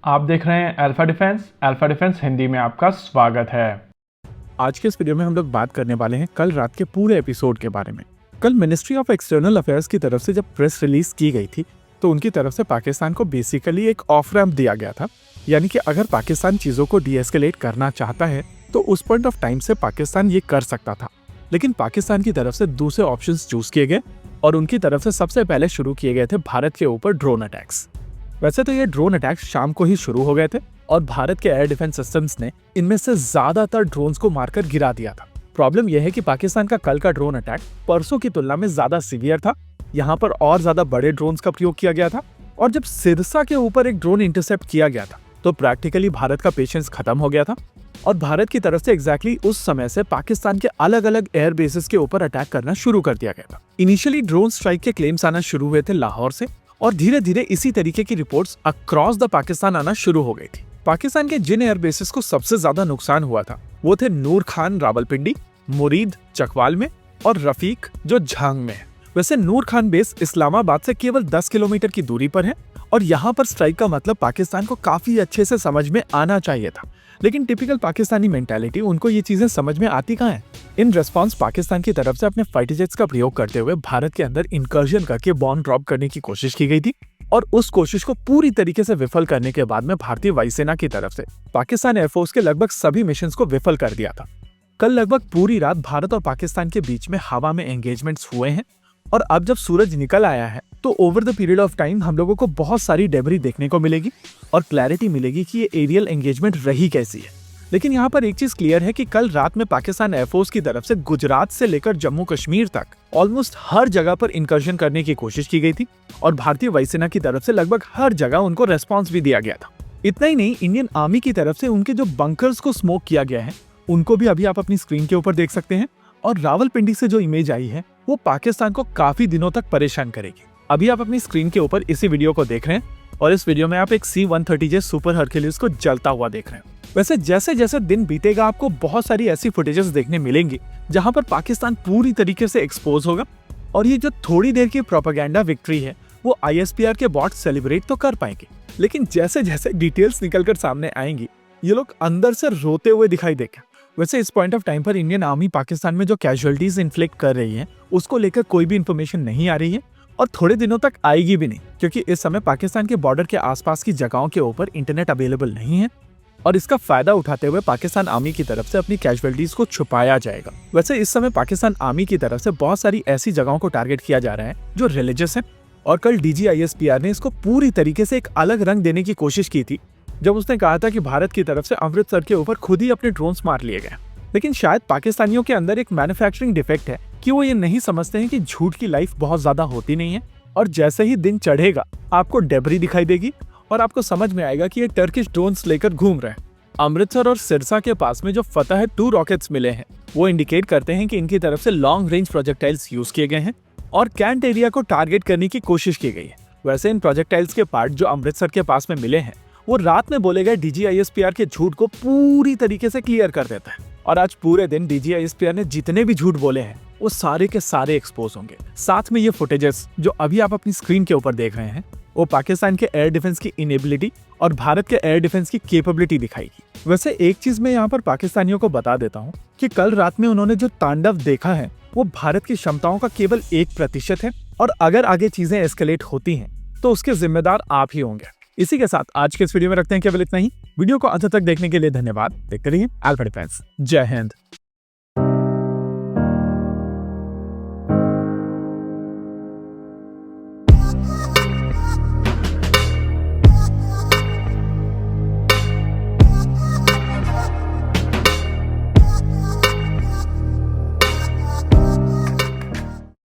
आप देख रहे हैं अल्फा डिफेंस हिंदी में आपका स्वागत है। आज के इस वीडियो में हम लोग बात करने वाले हैं कल रात के पूरे एपिसोड के बारे में। कल मिनिस्ट्री ऑफ एक्सटर्नल अफेयर्स की तरफ से जब प्रेस रिलीज की गई थी तो उनकी तरफ से पाकिस्तान को बेसिकली एक ऑफ रैम्प दिया गया था, यानी कि अगर पाकिस्तान चीज़ों को डीएस्केलेट करना चाहता है तो उस पॉइंट ऑफ टाइम से पाकिस्तान ये कर सकता था। लेकिन पाकिस्तान की तरफ से दूसरे ऑप्शंस चूज किए गए और उनकी तरफ से सबसे पहले शुरू किए गए थे भारत के ऊपर ड्रोन अटैक्स। वैसे तो ये ड्रोन अटैक्स शाम को ही शुरू हो गए थे और भारत के एयर डिफेंस सिस्टम्स ने इनमें से ज्यादातर ड्रोन्स को मारकर गिरा दिया था। प्रॉब्लम यह है कि पाकिस्तान का कल का ड्रोन अटैक परसों की तुलना में ज्यादा सीवियर था। यहाँ पर और ज्यादा बड़े ड्रोन्स का प्रयोग किया गया था और जब सिरसा के ऊपर एक ड्रोन इंटरसेप्ट किया गया था तो प्रैक्टिकली भारत का पेशेंस खत्म हो गया था और भारत की तरफ से एग्जैक्टली उस समय से पाकिस्तान के अलग अलग एयर बेसिस के ऊपर अटैक करना शुरू कर दिया गया था। इनिशियली ड्रोन स्ट्राइक के क्लेम्स आना शुरू हुए थे लाहौर से और धीरे धीरे इसी तरीके की रिपोर्ट्स अक्रॉस द पाकिस्तान आना शुरू हो गई थी। पाकिस्तान के जिन एयर बेसिस को सबसे ज्यादा नुकसान हुआ था वो थे नूर खान रावलपिंडी, मुरीद चकवाल में और रफीक जो झांग में है। वैसे नूर खान बेस इस्लामाबाद से केवल 10 किलोमीटर की दूरी पर है और यहाँ पर स्ट्राइक का मतलब पाकिस्तान को काफी अच्छे से समझ में आना चाहिए था, लेकिन टिपिकल पाकिस्तानी मेंटालिटी उनको ये चीजें समझ में आती कहाँ है। इन रेस्पॉन्स पाकिस्तान की तरफ से अपने फाइटर जेट्स का प्रयोग करते हुए भारत के अंदर इंकर्जन करके बॉम्ब ड्रॉप करने की कोशिश की गई थी और उस कोशिश को पूरी तरीके से विफल करने के बाद में भारतीय वायुसेना की तरफ से पाकिस्तान एयरफोर्स के लगभग सभी मिशंस को विफल कर दिया था। कल लगभग पूरी रात भारत और पाकिस्तान के बीच में हवा में एंगेजमेंट्स हुए हैं और अब जब सूरज निकल आया है तो over the period of time हम लोगों को बहुत सारी डेब्री देखने को मिलेगी और क्लैरिटी मिलेगी कि ये एरियल एंगेजमेंट रही कैसी है। लेकिन यहाँ पर एक चीज क्लियर है कि कल रात में पाकिस्तान एयरफोर्स की तरफ से गुजरात से लेकर जम्मू कश्मीर तक ऑलमोस्ट हर जगह पर इंकर्जन करने की कोशिश की गई थी और भारतीय वायुसेना की तरफ से लगभग हर जगह उनको रेस्पॉन्स भी दिया गया था। इतना ही नहीं, इंडियन आर्मी की तरफ से उनके जो बंकर्स को स्मोक किया गया है उनको भी अभी आप अपनी स्क्रीन के ऊपर देख सकते हैं और रावलपिंडी से जो इमेज आई है वो पाकिस्तान को काफी दिनों तक परेशान करेगी। अभी आप अपनी स्क्रीन के ऊपर इसी वीडियो को देख रहे हैं और इस वीडियो में आप एक C-130J सुपर हरक्यूलिस को जलता हुआ देख रहे हैं। वैसे जैसे जैसे दिन बीतेगा आपको बहुत सारी ऐसी फुटेजेस देखने मिलेंगी जहां पर पाकिस्तान पूरी तरीके से एक्सपोज होगा और ये जो थोड़ी देर की प्रोपेगेंडा विक्ट्री है वो ISPR के बॉट सेलिब्रेट तो कर पाएंगे, लेकिन जैसे जैसे डिटेल्स निकलकर सामने आएंगी ये लोग अंदर से रोते हुए दिखाई देंगे। वैसे इस पॉइंट ऑफ टाइम पर इंडियन आर्मी पाकिस्तान में जो कैजुअलिटीज इन्फ्लिक्ट कर रही है उसको लेकर कोई भी इंफॉर्मेशन नहीं आ रही है और थोड़े दिनों तक आएगी भी नहीं, क्योंकि इस समय पाकिस्तान के बॉर्डर के आसपास की जगहों के ऊपर इंटरनेट अवेलेबल नहीं है और इसका फायदा उठाते हुए पाकिस्तान आर्मी की तरफ से अपनी कैजुअलिटीज को छुपाया जाएगा। वैसे इस समय पाकिस्तान आर्मी की तरफ से बहुत सारी ऐसी जगहों को टारगेट किया जा रहा है जो रिलीजियस है और कल DGISPR ने इसको पूरी तरीके से एक अलग रंग देने की कोशिश की थी जब उसने कहा था कि भारत की तरफ से अमृतसर के ऊपर खुद ही अपने ड्रोन्स मार लिए गए। लेकिन शायद पाकिस्तानियों के अंदर एक मैन्युफैक्चरिंग डिफेक्ट है कि वो ये नहीं समझते हैं कि झूठ की लाइफ बहुत ज्यादा होती नहीं है और जैसे ही दिन चढ़ेगा आपको डेब्री दिखाई देगी और आपको समझ में आएगा कि ये टर्किश ड्रोन्स लेकर घूम रहे हैं। अमृतसर और सिरसा के पास में जो फतह 2 रॉकेट्स मिले हैं वो इंडिकेट करते हैं कि इनकी तरफ से लॉन्ग रेंज प्रोजेक्टाइल्स यूज किए गए हैं और कैंट एरिया को टारगेट करने की कोशिश की गई है। वैसे इन प्रोजेक्टाइल्स के पार्ट जो अमृतसर के पास में मिले हैं वो रात में बोले गए DGISPR के झूठ को पूरी तरीके से क्लियर कर देता है और आज पूरे दिन DGISPR ने जितने भी झूठ बोले हैं वो सारे के सारे एक्सपोज होंगे। साथ में ये फुटेजेस जो अभी आप अपनी स्क्रीन के ऊपर देख रहे हैं वो पाकिस्तान के एयर डिफेंस की इनेबिलिटी और भारत के एयर डिफेंस की कैपेबिलिटी दिखाएगी। वैसे एक चीज मैं यहाँ पर पाकिस्तानियों को बता देता हूँ कि कल रात में उन्होंने जो तांडव देखा है वो भारत की क्षमताओं का केवल 1% है और अगर आगे चीजें एस्केलेट होती हैं तो उसके जिम्मेदार आप ही होंगे। इसी के साथ आज के इस वीडियो में रखते हैं केवल इतना ही। वीडियो को अंत तक देखने के लिए धन्यवाद। देखते रहिए अल्फा डिफेंस। जय हिंद।